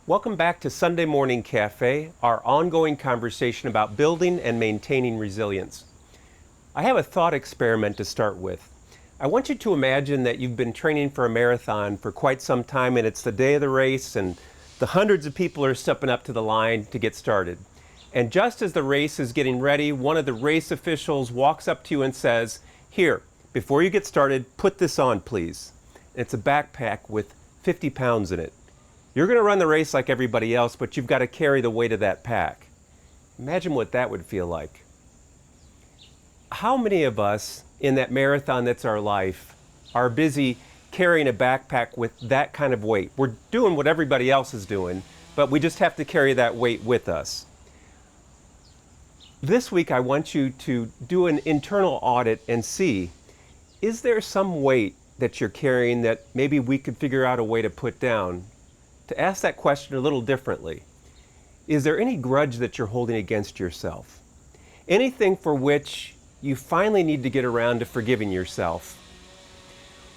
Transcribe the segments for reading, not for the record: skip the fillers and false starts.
Welcome back to Sunday Morning Cafe, our ongoing conversation about building and maintaining resilience. I have a thought experiment to start with. I want you to imagine that you've been training for a marathon for quite some time and it's the day of the race and the hundreds of people are stepping up to the line to get started. And just as the race is getting ready, one of the race officials walks up to you and says, "Here, before you get started, put this on, please." And it's a backpack with 50 pounds in it. You're going to run the race like everybody else, but you've got to carry the weight of that pack. Imagine what that would feel like. How many of us in that marathon that's our life are busy carrying a backpack with that kind of weight? We're doing what everybody else is doing, but we just have to carry that weight with us. This week I want you to do an internal audit and see, is there some weight that you're carrying that maybe we could figure out a way to put down? To ask that question a little differently, is there any grudge that you're holding against yourself? Anything for which you finally need to get around to forgiving yourself?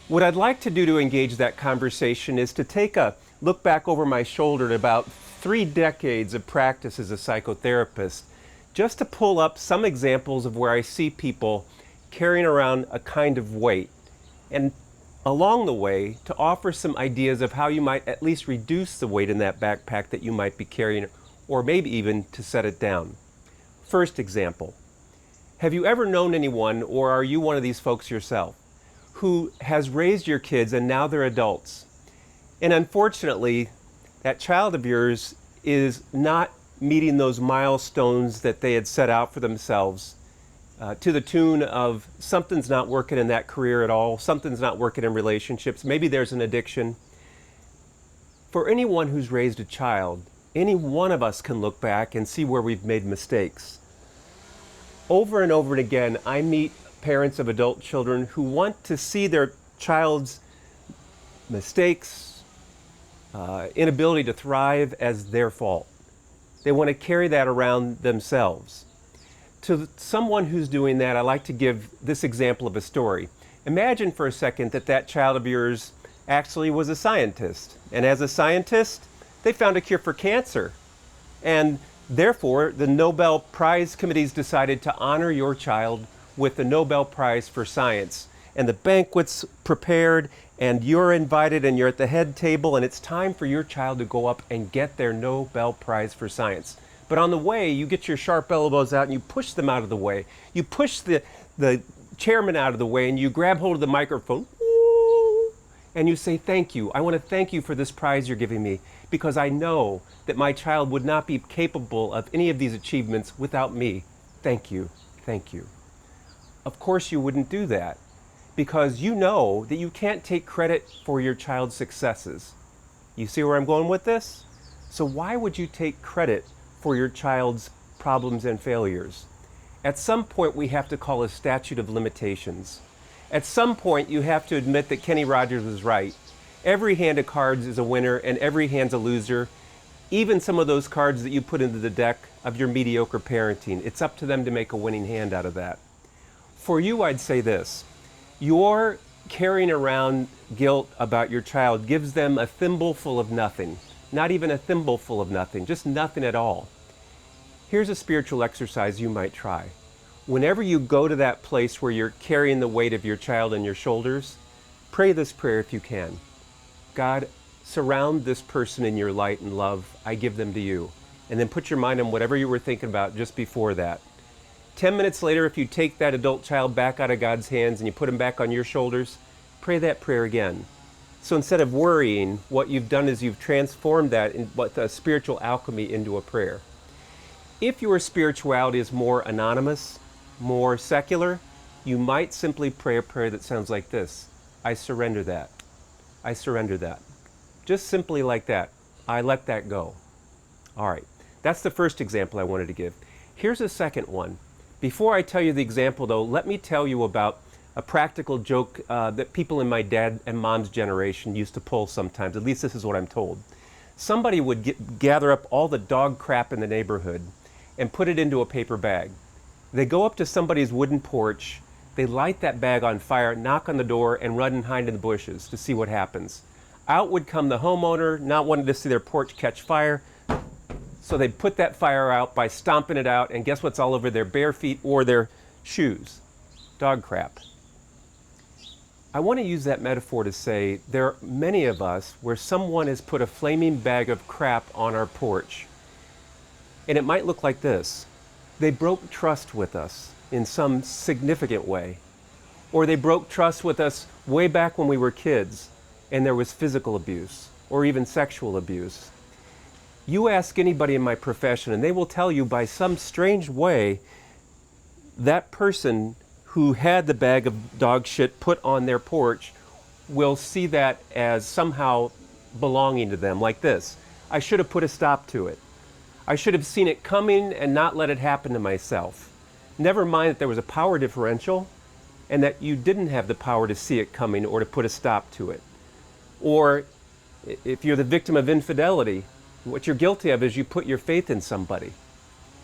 What I'd like to do to engage that conversation is to take a look back over my shoulder at about 3 decades of practice as a psychotherapist, just to pull up some examples of where I see people carrying around a kind of weight, and along the way to offer some ideas of how you might at least reduce the weight in that backpack that you might be carrying, or maybe even to set it down. First example, have you ever known anyone, or are you one of these folks yourself, who has raised your kids and now they're adults? And unfortunately, that child of yours is not meeting those milestones that they had set out for themselves, to the tune of something's not working in that career at all, something's not working in relationships, maybe there's an addiction. For anyone who's raised a child, any one of us can look back and see where we've made mistakes. Over and over and again, I meet parents of adult children who want to see their child's mistakes, inability to thrive as their fault. They want to carry that around themselves. To someone who's doing that, I like to give this example of a story. Imagine for a second that that child of yours actually was a scientist. And as a scientist, they found a cure for cancer. And therefore, the Nobel Prize committees decided to honor your child with the Nobel Prize for Science. And the banquet's prepared, and you're invited, and you're at the head table, and it's time for your child to go up and get their Nobel Prize for Science. But on the way, you get your sharp elbows out and you push them out of the way. You push the chairman out of the way and you grab hold of the microphone and you say, "Thank you. I want to thank you for this prize you're giving me because I know that my child would not be capable of any of these achievements without me. Thank you. Thank you." Of course you wouldn't do that because you know that you can't take credit for your child's successes. You see where I'm going with this? So why would you take credit for your child's problems and failures? At some point, we have to call a statute of limitations. At some point, you have to admit that Kenny Rogers was right. Every hand of cards is a winner and every hand's a loser. Even some of those cards that you put into the deck of your mediocre parenting, it's up to them to make a winning hand out of that. For you, I'd say this. Your carrying around guilt about your child gives them a thimbleful of nothing. Not even a thimbleful of nothing, just nothing at all. Here's a spiritual exercise you might try. Whenever you go to that place where you're carrying the weight of your child on your shoulders, pray this prayer if you can. God, surround this person in your light and love. I give them to you. And then put your mind on whatever you were thinking about just before that. 10 minutes later, if you take that adult child back out of God's hands and you put him back on your shoulders, pray that prayer again. So instead of worrying, what you've done is you've transformed that in what a spiritual alchemy into a prayer. If your spirituality is more anonymous, more secular, you might simply pray a prayer that sounds like this. I surrender that. I surrender that. Just simply like that. I let that go. All right. That's the first example I wanted to give. Here's a second one. Before I tell you the example, though, let me tell you about a practical joke that people in my dad and mom's generation used to pull sometimes. At least this is what I'm told. Somebody would gather up all the dog crap in the neighborhood and put it into a paper bag. They go up to somebody's wooden porch, they light that bag on fire, knock on the door, and run and hide in the bushes to see what happens. Out would come the homeowner, not wanting to see their porch catch fire. So they'd put that fire out by stomping it out, and guess what's all over their bare feet or their shoes? Dog crap. I want to use that metaphor to say there are many of us where someone has put a flaming bag of crap on our porch. And it might look like this. They broke trust with us in some significant way. Or they broke trust with us way back when we were kids and there was physical abuse or even sexual abuse. You ask anybody in my profession and they will tell you by some strange way that person who had the bag of dog shit put on their porch will see that as somehow belonging to them, like this. I should have put a stop to it. I should have seen it coming and not let it happen to myself. Never mind that there was a power differential and that you didn't have the power to see it coming or to put a stop to it. Or if you're the victim of infidelity, what you're guilty of is you put your faith in somebody.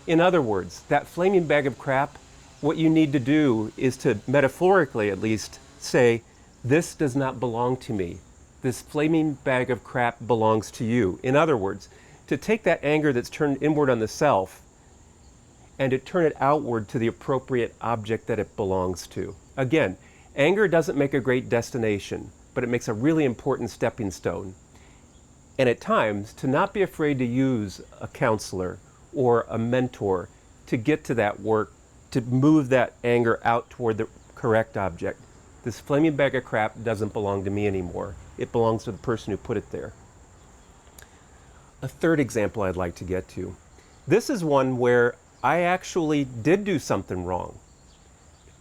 In other words, that flaming bag of crap, what you need to do is to, metaphorically at least, say, this does not belong to me. This flaming bag of crap belongs to you. In other words, to take that anger that's turned inward on the self and to turn it outward to the appropriate object that it belongs to. Again, anger doesn't make a great destination, but it makes a really important stepping stone. And at times, to not be afraid to use a counselor or a mentor to get to that work, to move that anger out toward the correct object. This flaming bag of crap doesn't belong to me anymore. It belongs to the person who put it there. A third example I'd like to get to. This is one where I actually did do something wrong.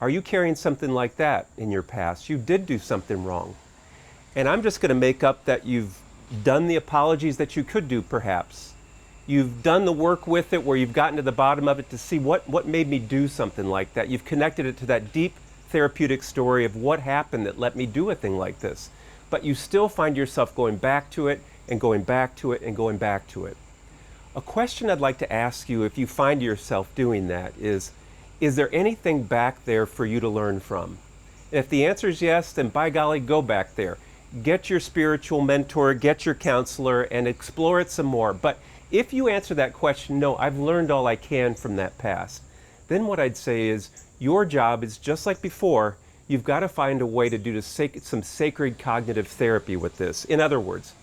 Are you carrying something like that in your past? You did do something wrong. And I'm just going to make up that you've done the apologies that you could do, perhaps. You've done the work with it where you've gotten to the bottom of it to see what made me do something like that. You've connected it to that deep therapeutic story of what happened that let me do a thing like this. But you still find yourself going back to it and going back to it and going back to it. A question I'd like to ask you if you find yourself doing that is there anything back there for you to learn from? And if the answer is yes, then by golly, go back there. Get your spiritual mentor, get your counselor, and explore it some more. But if you answer that question, no, I've learned all I can from that past, then what I'd say is your job is just like before, you've got to find a way to do some sacred cognitive therapy with this. In other words,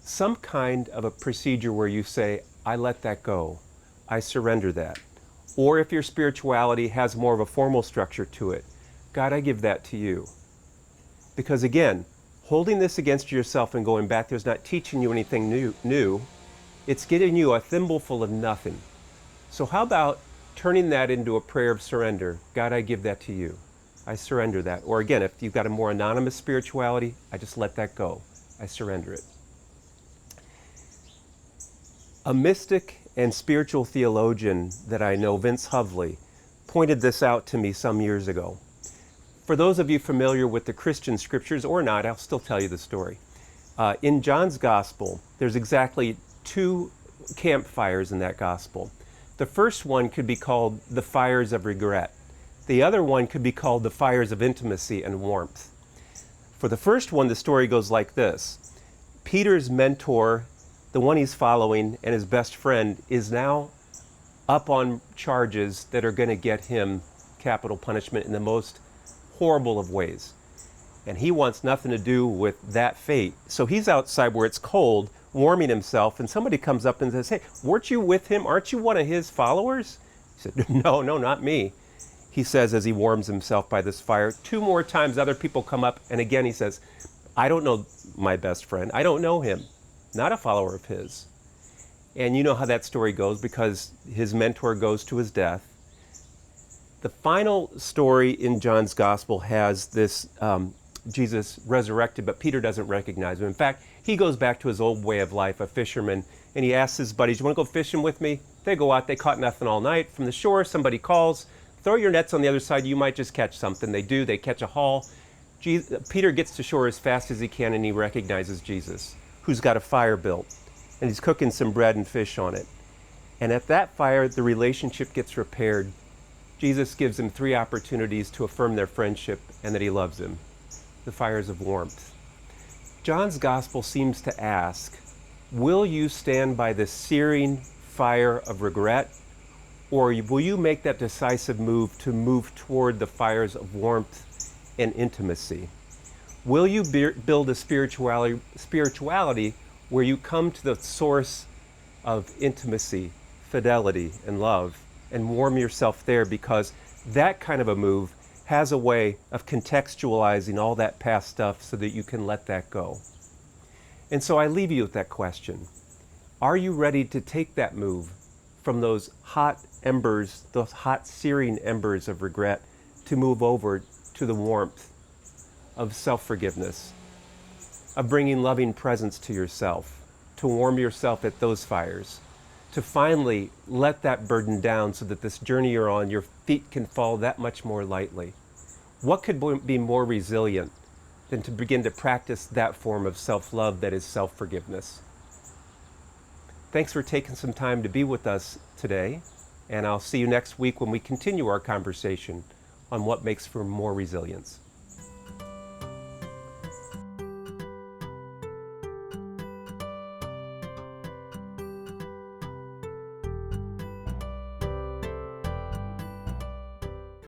some kind of a procedure where you say, I let that go, I surrender that. Or if your spirituality has more of a formal structure to it, God, I give that to you. Because again, holding this against yourself and going back there is not teaching you anything new. It's getting you a thimbleful of nothing. So how about turning that into a prayer of surrender? God, I give that to you. I surrender that. Or again, if you've got a more anonymous spirituality, I just let that go. I surrender it. A mystic and spiritual theologian that I know, Vince Hovley, pointed this out to me some years ago. For those of you familiar with the Christian scriptures or not, I'll still tell you the story. In John's gospel, there's exactly 2 campfires in that gospel. The first one could be called the fires of regret. The other one could be called the fires of intimacy and warmth. For the first one, the story goes like this. Peter's mentor, the one he's following, and his best friend is now up on charges that are going to get him capital punishment in the most horrible of ways. And he wants nothing to do with that fate. So he's outside where it's cold, warming himself, and somebody comes up and says, hey, weren't you with him? Aren't you one of his followers? He said, no, not me. He says as he warms himself by this fire. 2 more times other people come up, and again he says, I don't know my best friend. I don't know him. Not a follower of his. And you know how that story goes because his mentor goes to his death. The final story in John's gospel has this Jesus resurrected, but Peter doesn't recognize him. In fact, he goes back to his old way of life, a fisherman, and he asks his buddies, you want to go fishing with me? They go out, they caught nothing all night. From the shore, somebody calls, throw your nets on the other side, you might just catch something. They do, they catch a haul. Peter gets to shore as fast as he can and he recognizes Jesus, who's got a fire built, and he's cooking some bread and fish on it. And at that fire, the relationship gets repaired. Jesus gives him 3 opportunities to affirm their friendship and that he loves him. The fires of warmth. John's gospel seems to ask, will you stand by the searing fire of regret, or will you make that decisive move to move toward the fires of warmth and intimacy? Will you build a spirituality where you come to the source of intimacy, fidelity, and love, and warm yourself there, because that kind of a move has a way of contextualizing all that past stuff so that you can let that go. And so I leave you with that question. Are you ready to take that move from those hot embers, those hot searing embers of regret, to move over to the warmth of self-forgiveness, of bringing loving presence to yourself, to warm yourself at those fires, to finally let that burden down so that this journey you're on, your feet can fall that much more lightly? What could be more resilient than to begin to practice that form of self-love that is self-forgiveness? Thanks for taking some time to be with us today, and I'll see you next week when we continue our conversation on what makes for more resilience.